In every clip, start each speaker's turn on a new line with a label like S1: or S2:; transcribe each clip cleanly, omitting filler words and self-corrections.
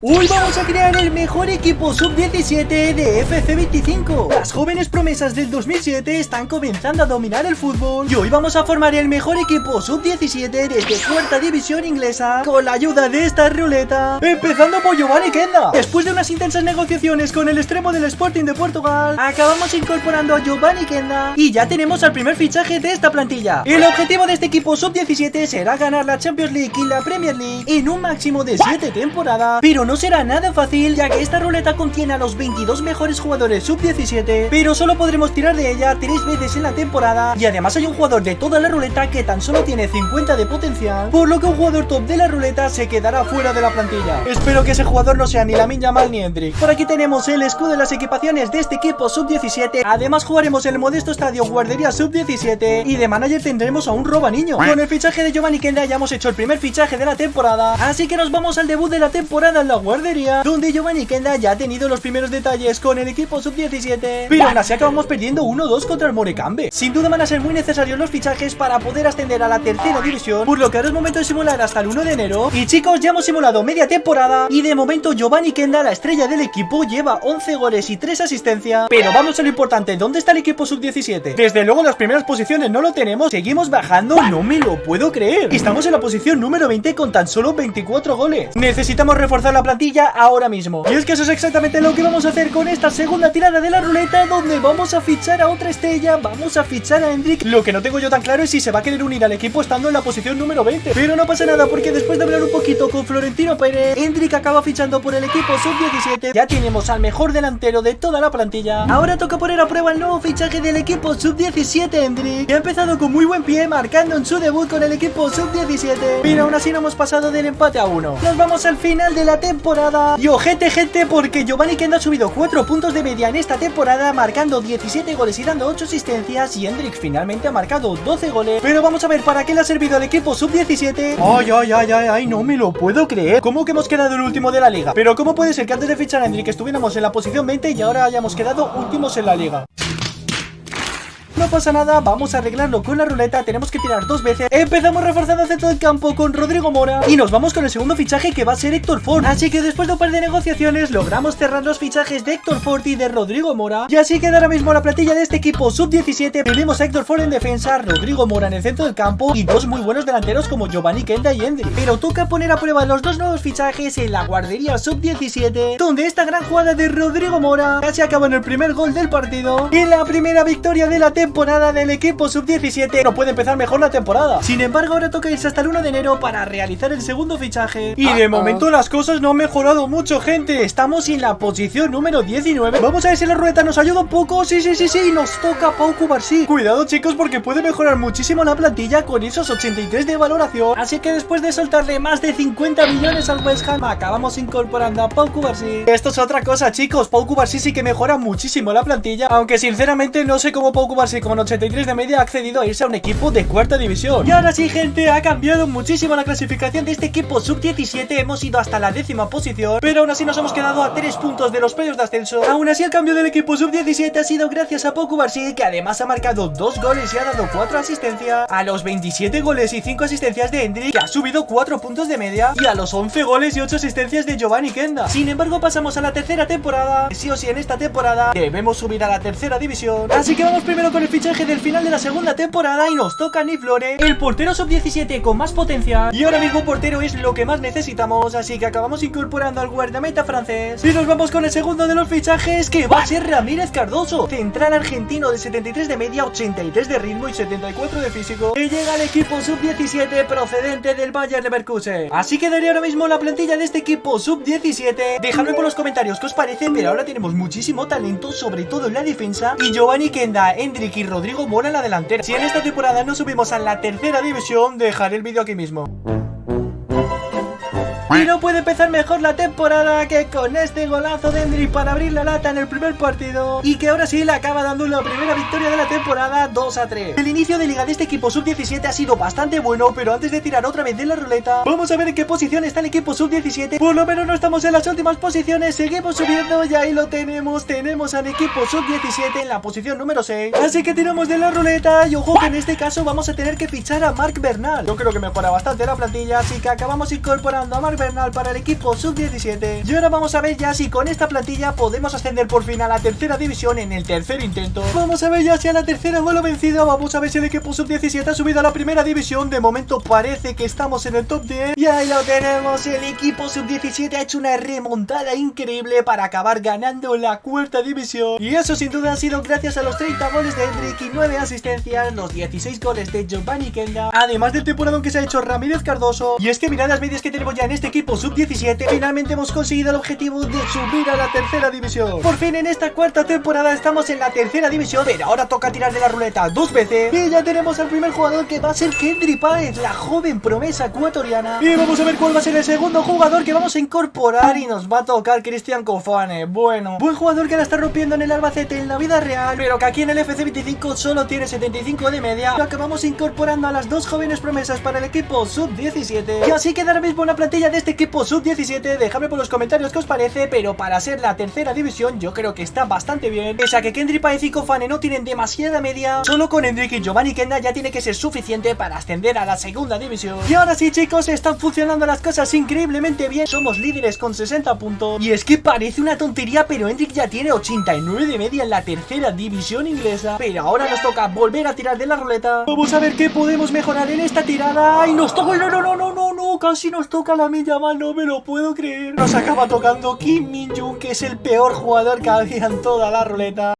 S1: Hoy vamos a crear el mejor equipo sub-17 de FC25. Las jóvenes promesas del 2007 están comenzando a dominar el fútbol y hoy vamos a formar el mejor equipo sub-17 desde cuarta división inglesa con la ayuda de esta ruleta. Empezando por Giovanni Kenda. Después de unas intensas negociaciones con el extremo del Sporting de Portugal, acabamos incorporando a Giovanni Kenda y ya tenemos al primer fichaje de esta plantilla. El objetivo de este equipo sub-17 será ganar la Champions League y la Premier League en un máximo de 7 temporadas, pero no será nada fácil, ya que esta ruleta contiene a los 22 mejores jugadores sub-17, pero solo podremos tirar de ella 3 veces en la temporada, y además hay un jugador de toda la ruleta que tan solo tiene 50 de potencial, por lo que un jugador top de la ruleta se quedará fuera de la plantilla. Espero que ese jugador no sea ni Lamine Yamal ni Endrick. Por aquí tenemos el escudo de las equipaciones de este equipo sub-17, además jugaremos en el modesto estadio Guardería sub-17 y de manager tendremos a un robaniño. Con el fichaje de Giovanni Kenda ya hemos hecho el primer fichaje de la temporada, así que nos vamos al debut de la temporada en la Guardería, donde Giovanni Kenda ya ha tenido los primeros detalles con el equipo sub-17, pero aún así acabamos perdiendo 1-2 contra el Morecambe. Sin duda van a ser muy necesarios los fichajes para poder ascender a la tercera división, por lo que ahora es momento de simular hasta el 1 de enero. Y chicos, ya hemos simulado media temporada y de momento Giovanni Kenda, la estrella del equipo, lleva 11 goles y 3 asistencias. Pero vamos a lo importante, ¿dónde está el equipo sub-17? Desde luego las primeras posiciones no lo tenemos, seguimos bajando, no me lo puedo creer. Estamos en la posición número 20 con tan solo 24 goles. Necesitamos reforzar la plantilla ahora mismo. Y es que eso es exactamente lo que vamos a hacer con esta segunda tirada de la ruleta, donde vamos a fichar a otra estrella, vamos a fichar a Endrick. Lo que no tengo yo tan claro es si se va a querer unir al equipo estando en la posición número 20, pero no pasa nada porque después de hablar un poquito con Florentino Pérez, Endrick acaba fichando por el equipo sub-17. Ya tenemos al mejor delantero de toda la plantilla. Ahora toca poner a prueba el nuevo fichaje del equipo sub-17, Endrick, que ha empezado con muy buen pie, marcando en su debut con el equipo sub-17, pero aún así no hemos pasado del empate a 1. Nos vamos al final de la temporada. Y ojete, gente, porque Giovanni Kenda ha subido 4 puntos de media en esta temporada, marcando 17 goles y dando 8 asistencias, y Endrick finalmente ha marcado 12 goles. Pero vamos a ver para qué le ha servido al equipo sub-17. Ay, no me lo puedo creer. ¿Cómo que hemos quedado el último de la liga? Pero ¿cómo puede ser que antes de fichar a Endrick estuviéramos en la posición 20 y ahora hayamos quedado últimos en la liga? No pasa nada, vamos a arreglarlo con la ruleta, tenemos que tirar 2 veces. Empezamos reforzando el centro del campo con Rodrigo Mora y nos vamos con el segundo fichaje, que va a ser Héctor Ford. Así que después de un par de negociaciones logramos cerrar los fichajes de Héctor Ford y de Rodrigo Mora, y así queda ahora mismo la plantilla de este equipo sub-17. Tenemos a Héctor Ford en defensa, Rodrigo Mora en el centro del campo y 2 muy buenos delanteros como Giovanni Kenda y Endrick. Pero toca poner a prueba los 2 nuevos fichajes en la Guardería sub-17, donde esta gran jugada de Rodrigo Mora casi acaba en el primer gol del partido y la primera victoria de la temporada del equipo sub-17. No puede empezar mejor la temporada. Sin embargo, ahora toca irse hasta el 1 de enero para realizar el segundo fichaje. Y de momento las cosas no han mejorado mucho, gente. Estamos en la posición número 19. Vamos a ver si la ruleta nos ayuda un poco. Sí, nos toca Pau Cubarsí. Cuidado, chicos, porque puede mejorar muchísimo la plantilla con esos 83 de valoración. Así que después de soltarle más de 50 millones al West Ham, acabamos incorporando a Pau Cubarsí. Esto es otra cosa, chicos. Pau Cubarsí sí que mejora muchísimo la plantilla, aunque sinceramente no sé cómo Pau Cubarsí con 83 de media ha accedido a irse a un equipo de cuarta división. Y ahora sí, gente, ha cambiado muchísimo la clasificación de este equipo sub-17. Hemos ido hasta la 10ª posición, pero aún así nos hemos quedado a 3 puntos de los playoffs de ascenso. Aún así, el cambio del equipo sub-17 ha sido gracias a Pau Cubarsí, que además ha marcado 2 goles y ha dado 4 asistencias, a los 27 goles y 5 asistencias de Endrick, que ha subido 4 puntos de media, y a los 11 goles y 8 asistencias de Giovanni Kenda. Sin embargo, pasamos a la tercera temporada. Sí o sí, en esta temporada debemos subir a la tercera división, así que vamos primero con el fichaje del final de la segunda temporada y nos toca Niflore, el portero sub-17 con más potencia, y ahora mismo portero es lo que más necesitamos, así que acabamos incorporando al guardameta francés y nos vamos con el segundo de los fichajes, que va a ser Ramírez Cardoso, central argentino de 73 de media, 83 de ritmo y 74 de físico, que llega al equipo sub-17 procedente del Bayer Leverkusen. Así quedaría ahora mismo la plantilla de este equipo sub-17. Dejadme por los comentarios qué os parece, pero ahora tenemos muchísimo talento, sobre todo en la defensa, y Giovanni Kenda, Endrick y Rodrigo Mora en la delantera. Si en esta temporada no subimos a la tercera división, dejaré el vídeo aquí mismo. Y no puede empezar mejor la temporada que con este golazo de Endrick para abrir la lata en el primer partido, y que ahora sí le acaba dando la primera victoria de la temporada, 2-3. El inicio de liga de este equipo sub-17 ha sido bastante bueno, pero antes de tirar otra vez de la ruleta, vamos a ver en qué posición está el equipo sub-17. Por lo menos no estamos en las últimas posiciones, seguimos subiendo y ahí lo tenemos. Tenemos al equipo sub-17 en la posición número 6. Así que tiramos de la ruleta y ojo que en este caso vamos a tener que fichar a Marc Bernal. Yo creo que mejora bastante la plantilla, así que acabamos incorporando a Marc Bernal para el equipo sub-17. Y ahora vamos a ver ya si con esta plantilla podemos ascender por fin a la tercera división en el tercer intento. Vamos a ver ya si a la tercera vuelo vencido. Vamos a ver si el equipo sub-17 ha subido a la primera división. De momento parece que estamos en el top 10. Y ahí lo tenemos, el equipo sub-17 ha hecho una remontada increíble para acabar ganando la cuarta división. Y eso sin duda ha sido gracias a los 30 goles de Hendrik y 9 asistencias, los 16 goles de Giovanni Kenda, además del temporadón que se ha hecho Ramírez Cardoso. Y es que mirad las medias que tenemos ya en este equipo sub-17. Finalmente hemos conseguido el objetivo de subir a la tercera división. Por fin en esta cuarta temporada estamos en la tercera división, pero ahora toca tirar de la ruleta 2 veces. Y ya tenemos al primer jugador, que va a ser Kendry Páez, la joven promesa ecuatoriana. Y vamos a ver cuál va a ser el segundo jugador que vamos a incorporar, y nos va a tocar Cristian Cofane. Bueno, buen jugador que la está rompiendo en el Albacete en la vida real, pero que aquí en el FC25 solo tiene 75 de media. Lo acabamos incorporando a las dos jóvenes promesas para el equipo sub-17. Y así queda ahora mismo la plantilla de este equipo sub-17. Dejadme por los comentarios qué os parece, pero para ser la tercera división yo creo que está bastante bien. Pese a que Kendry Páez y Cofane no tienen demasiada media, solo con Hendrik y Giovanni Kenda ya tiene que ser suficiente para ascender a la segunda división. Y ahora sí, chicos, están funcionando las cosas increíblemente bien. Somos líderes con 60 puntos. Y es que parece una tontería, pero Hendrik ya tiene 89 de media en la tercera división inglesa. Pero ahora nos toca volver a tirar de la ruleta. Vamos a ver qué podemos mejorar en esta tirada. Y nos toca... No, casi nos toca la milla mal, no me lo puedo creer. Nos acaba tocando Kim Min-jung, que es el peor jugador que había en toda la ruleta.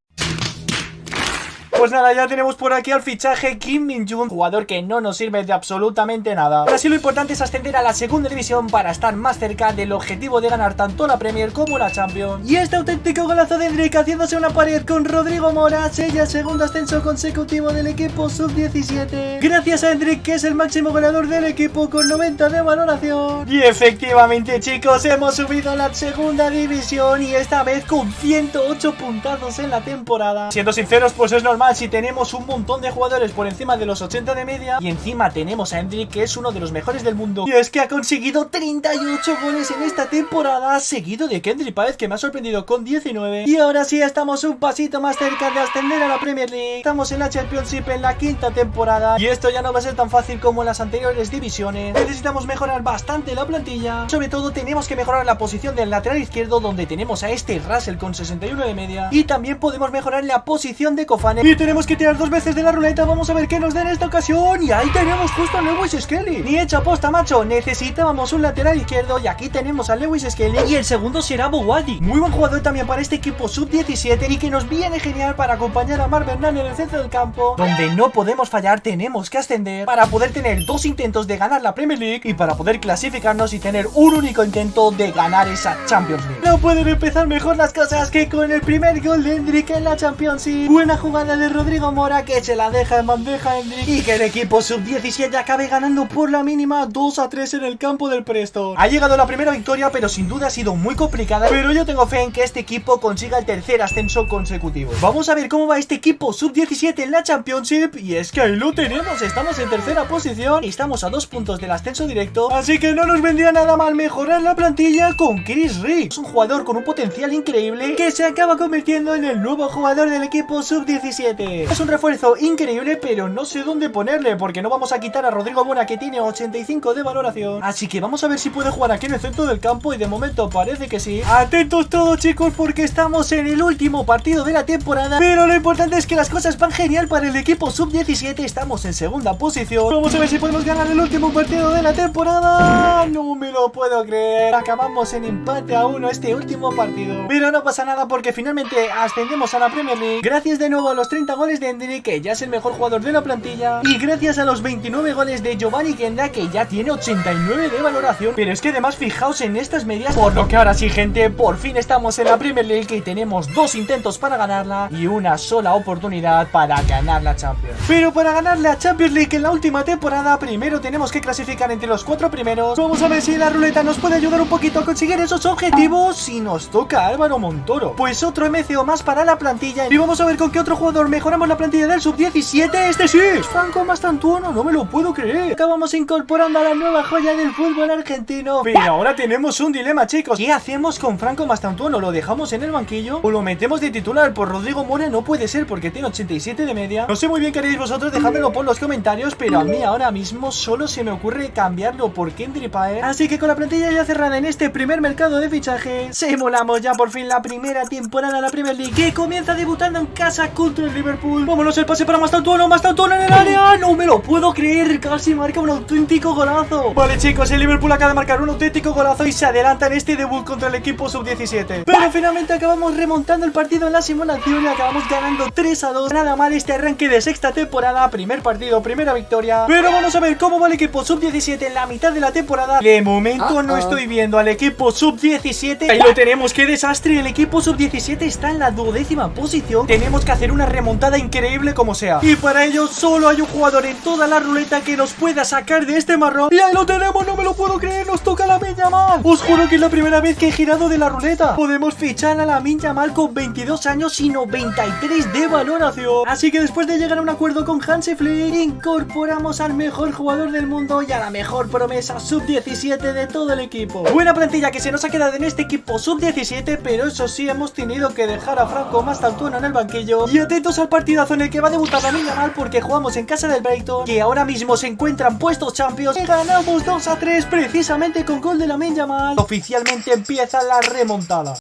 S1: Pues nada, ya tenemos por aquí al fichaje Kim Min-jung, jugador que no nos sirve de absolutamente nada. Ahora sí, lo importante es ascender a la segunda división para estar más cerca del objetivo de ganar tanto la Premier como la Champions. Y este auténtico golazo de Hendrik haciéndose una pared con Rodrigo Mora sella el segundo ascenso consecutivo del equipo sub-17. Gracias a Hendrik, que es el máximo goleador del equipo con 90 de valoración. Y efectivamente, chicos, hemos subido a la segunda división, y esta vez con 108 puntazos en la temporada. Siendo sinceros, pues es normal si tenemos un montón de jugadores por encima de los 80 de media, y encima tenemos a Hendrik, que es uno de los mejores del mundo. Y es que ha conseguido 38 goles en esta temporada, seguido de Kendry Páez, que me ha sorprendido con 19. Y ahora sí estamos un pasito más cerca de ascender a la Premier League. Estamos en la Championship en la quinta temporada, y esto ya no va a ser tan fácil como en las anteriores divisiones. Necesitamos mejorar bastante la plantilla. Sobre todo tenemos que mejorar la posición del lateral izquierdo, donde tenemos a este Russell con 61 de media. Y también podemos mejorar la posición de Cofane. Y tenemos que tirar 2 veces de la ruleta. Vamos a ver qué nos da en esta ocasión. Y ahí tenemos justo a Lewis Skelly. Ni hecho aposta, macho. Necesitábamos un lateral izquierdo, y aquí tenemos a Lewis Skelly. Y el segundo será Bouhaddi, muy buen jugador también para este equipo sub-17, y que nos viene genial para acompañar a Marc Bernal en el centro del campo, donde no podemos fallar. Tenemos que ascender para poder tener 2 intentos de ganar la Premier League, y para poder clasificarnos y tener un único intento de ganar esa Champions League. No pueden empezar mejor las cosas que con el primer gol de Hendrik en la Championship. Buena jugada de Rodrigo Mora, que se la deja en bandeja a Hendrik, y que el equipo sub-17 acabe ganando por la mínima 2-3 en el campo del Preston. Ha llegado la primera victoria, pero sin duda ha sido muy complicada, pero yo tengo fe en que este equipo consiga el tercer ascenso consecutivo. Vamos a ver cómo va este equipo sub-17 en la Championship, y es que ahí lo tenemos, estamos en tercera posición y estamos a 2 puntos del ascenso directo, así que no nos vendría nada mal mejorar la plantilla con Chris Riggs, un jugador con un potencial increíble que se acaba convirtiendo en el nuevo jugador del equipo sub-17. Es un refuerzo increíble, pero no sé dónde ponerle, porque no vamos a quitar a Rodrigo Mora, que tiene 85 de valoración, así que vamos a ver si puede jugar aquí en el centro del campo, y de momento parece que sí. Atentos todos, chicos, porque estamos en el último partido de la temporada, pero lo importante es que las cosas van genial para el equipo sub-17. Estamos en segunda posición. Vamos a ver si podemos ganar el último partido de la temporada. No me lo puedo creer, acabamos en empate a 1 este último partido, pero no pasa nada, porque finalmente ascendemos a la Premier League gracias de nuevo a los 30 goles de Hendrik, que ya es el mejor jugador de la plantilla, y gracias a los 29 goles de Giovanni Kenda, que ya tiene 89 de valoración. Pero es que además fijaos en estas medias, por lo que ahora sí, gente, por fin estamos en la Premier League, y tenemos 2 intentos para ganarla y una sola oportunidad para ganar la Champions. Pero para ganar la Champions League en la última temporada, primero tenemos que clasificar entre los 4 primeros. Vamos a ver si la ruleta nos puede ayudar un poquito a conseguir esos objetivos. Si nos toca Álvaro Montoro, pues otro MCO más para la plantilla, y vamos a ver con qué otro jugador me mejoramos la plantilla del sub-17. Este sí, es Franco Mastantuono, no me lo puedo creer. Acabamos incorporando a la nueva joya del fútbol argentino. Pero ahora tenemos un dilema, chicos. ¿Qué hacemos con Franco Mastantuono? ¿Lo dejamos en el banquillo o lo metemos de titular? Por Rodrigo More no puede ser porque tiene 87 de media. No sé muy bien qué haréis vosotros, dejádmelo por los comentarios, pero a mí ahora mismo solo se me ocurre cambiarlo por Kendry Páez. Así que con la plantilla ya cerrada en este primer mercado de fichaje, simulamos ya por fin la primera temporada de la Premier League, que comienza debutando en casa contra el Liverpool. Vámonos, el pase para Mastantuono en el área. No me lo puedo creer, casi marca un auténtico golazo. Vale, chicos, el Liverpool acaba de marcar un auténtico golazo y se adelanta en este debut contra el equipo sub-17. Pero finalmente acabamos remontando el partido en la simulación y acabamos ganando 3-2. Nada mal este arranque de sexta temporada, primer partido, primera victoria. Pero vamos a ver cómo va el equipo sub-17 en la mitad de la temporada. De momento no estoy viendo al equipo sub-17. Ahí lo tenemos, qué desastre. El equipo sub-17 está en la 12ª posición. Tenemos que hacer una remontada increíble como sea. Y para ello solo hay un jugador en toda la ruleta que nos pueda sacar de este marrón. Y ahí lo tenemos, no me lo puedo creer. Nos toca Lamine Yamal. Os juro que es la primera vez que he girado de la ruleta. Podemos fichar a Lamine Yamal con 22 años y 93 de valoración. Así que después de llegar a un acuerdo con Hansi Flick, incorporamos al mejor jugador del mundo y a la mejor promesa sub-17 de todo el equipo. Buena plantilla que se nos ha quedado en este equipo sub-17, pero eso sí, hemos tenido que dejar a Franco Mastantuono en el banquillo. Y atentos al partidazo en el que va a debutar Lamine Yamal, porque jugamos en casa del Brighton, que ahora mismo se encuentran puestos Champions, y ganamos 2-3 precisamente con gol de Lamine Yamal. Oficialmente empieza la remontada.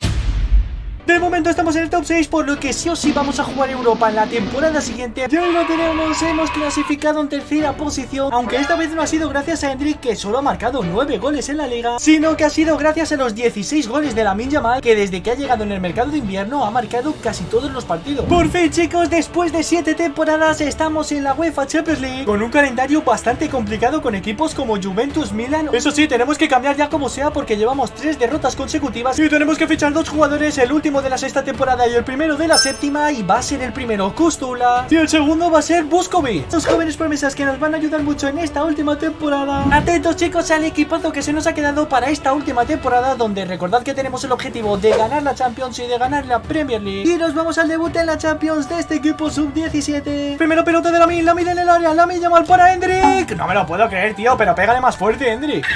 S1: De momento estamos en el top 6, por lo que sí o sí vamos a jugar Europa en la temporada siguiente. Y hoy lo tenemos, hemos clasificado en tercera posición, aunque esta vez no ha sido gracias a Endrick, que solo ha marcado 9 goles en la liga, sino que ha sido gracias a los 16 goles de Lamine Yamal, que desde que ha llegado en el mercado de invierno ha marcado casi todos los partidos. Por fin, chicos, después de 7 temporadas estamos en la UEFA Champions League, con un calendario bastante complicado con equipos como Juventus, Milan. Eso sí, tenemos que cambiar ya como sea, porque llevamos 3 derrotas consecutivas y tenemos que fichar 2 jugadores, el último de la sexta temporada y el primero de la séptima, y va a ser el primero Kostula y el segundo va a ser Vuskovic. Dos jóvenes promesas que nos van a ayudar mucho en esta última temporada. Atentos, chicos, al equipazo que se nos ha quedado para esta última temporada, donde recordad que tenemos el objetivo de ganar la Champions y de ganar la Premier League. Y nos vamos al debut en la Champions de este equipo sub-17. Primero pelota de Lamine en el área, Lamine Yamal para Endrick. No me lo puedo creer, tío, pero pégale más fuerte, Endrick.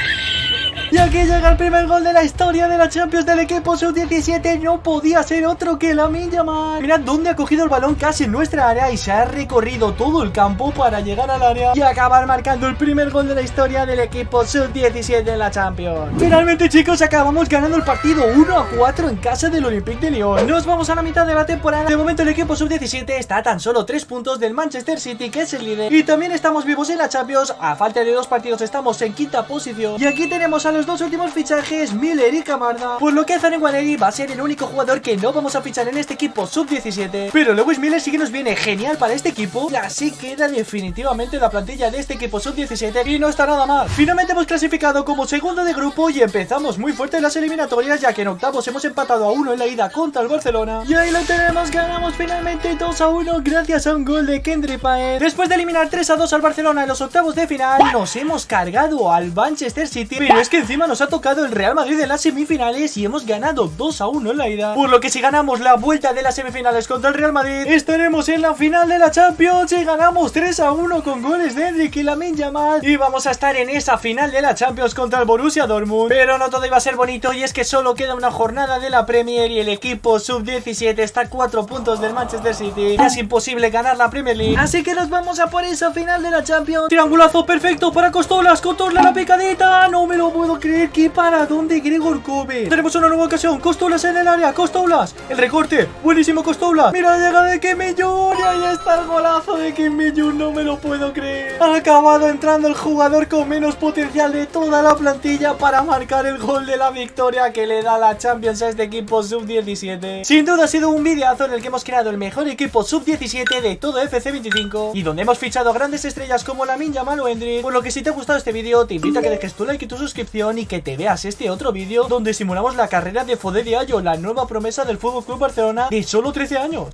S1: Y aquí llega el primer gol de la historia de la Champions del equipo sub-17. No podía ser otro que Lamine Yamal. Mirad dónde ha cogido el balón, casi en nuestra área, y se ha recorrido todo el campo para llegar al área y acabar marcando el primer gol de la historia del equipo sub-17 en la Champions. Finalmente, chicos, acabamos ganando el partido 1-4 en casa del Olympique de Lyon. Nos vamos a la mitad de la temporada. De momento el equipo sub-17 está a tan solo 3 puntos del Manchester City, que es el líder, y también estamos vivos en la Champions. A falta de 2 partidos estamos en quinta posición. Y aquí tenemos a los 2 últimos fichajes, Müller y Camarda, por lo que Zoran Waneri va a ser el único jugador que no vamos a fichar en este equipo sub-17. Pero Lewis Miller sí que nos viene genial para este equipo, y así queda definitivamente la plantilla de este equipo sub-17 y no está nada mal. Finalmente hemos clasificado como segundo de grupo y empezamos muy fuerte en las eliminatorias, ya que en octavos hemos empatado a 1 en la ida contra el Barcelona. Y ahí lo tenemos, ganamos finalmente 2-1 gracias a un gol de Kendry Páez. Después de eliminar 3-2 al Barcelona en los octavos de final, nos hemos cargado al Manchester City, pero es que encima nos ha tocado el Real Madrid en las semifinales y hemos ganado 2-1 en la ida, por lo que si ganamos la vuelta de las semifinales contra el Real Madrid, estaremos en la final de la Champions y ganamos 3-1 con goles de Endrick y Lamine Yamal, y vamos a estar en esa final de la Champions contra el Borussia Dortmund. Pero no todo iba a ser bonito, y es que solo queda una jornada de la Premier y el equipo sub-17 está a 4 puntos del Manchester City. Ya es imposible ganar la Premier League, así que nos vamos a por esa final de la Champions. Triangulazo perfecto para Costolas, Costolas la picadita, no me lo puedo creer. ¿Qué paradón de Gregor Kobel? Tenemos una nueva ocasión, Costolas en el área, Costolas, el recorte, buenísimo Costolas, mira la llegada de Kim Mi-jung, y ahí está el golazo de Kim Mi-jung, no me lo puedo creer. Ha acabado entrando el jugador con menos potencial de toda la plantilla para marcar el gol de la victoria que le da la Champions a este equipo sub-17. Sin duda ha sido un videazo en el que hemos creado el mejor equipo sub-17 de todo FC25 y donde hemos fichado grandes estrellas como Lamine Yamal o Endrick, por lo que si te ha gustado este vídeo te invito a que dejes tu like y tu suscripción y que te veas este otro vídeo donde simulamos la carrera de Fode Diallo, la nueva promesa del FC Barcelona de solo 13 años.